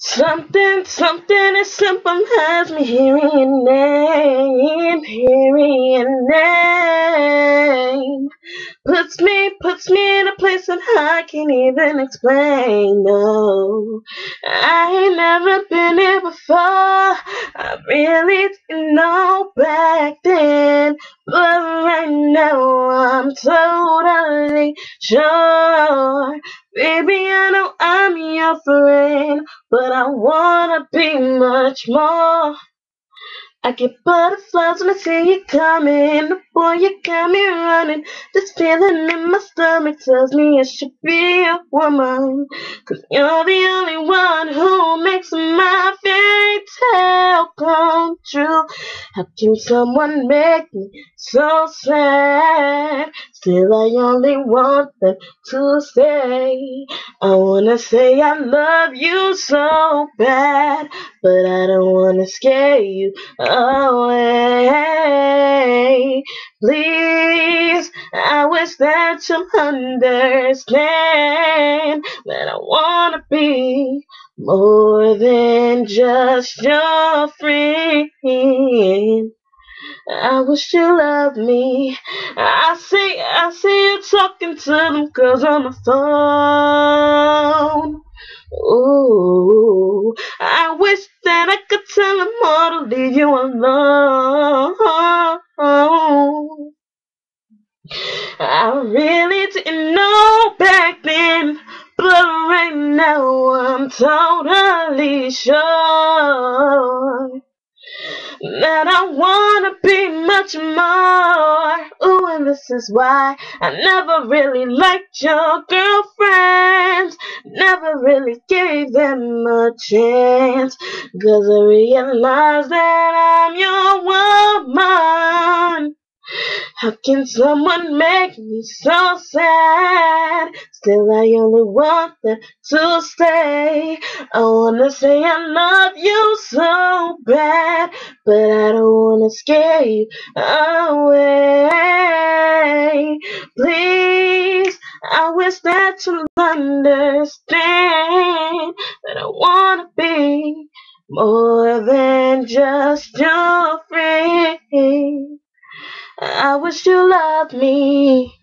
Something as simple as me hearing your name, puts me in a place that I can't even explain. No, I ain't never been here before. I really didn't know back then, but right now I'm totally sure. Baby, I know I'm your friend, but I wanna be much more. I get butterflies when I see you coming. Boy, you got me running. This feeling in my stomach tells me I should be a woman. 'Cause you're the only one who makes my fairy tale come true. How can someone make me so sad? Still, I only want them to stay. I wanna say I love you so bad, but I don't wanna scare you away. Please, I wish that you understand that I wanna be more than just your friend. I wish you loved me. I see you talking to them girls on the phone. Ooh, I wish that I could tell them all to leave you alone. I really didn't know back then, but right now I'm totally sure that I wanna be much more. Ooh, and this is why I never really liked your girlfriends, never really gave them a chance, 'cause I realized that I'm your woman. How can someone make me so sad? Still, I only want them to stay. I wanna say I love you so bad, but I don't wanna scare you away. Please, I wish that you understand that I wanna be more than just your friend. I wish you loved me.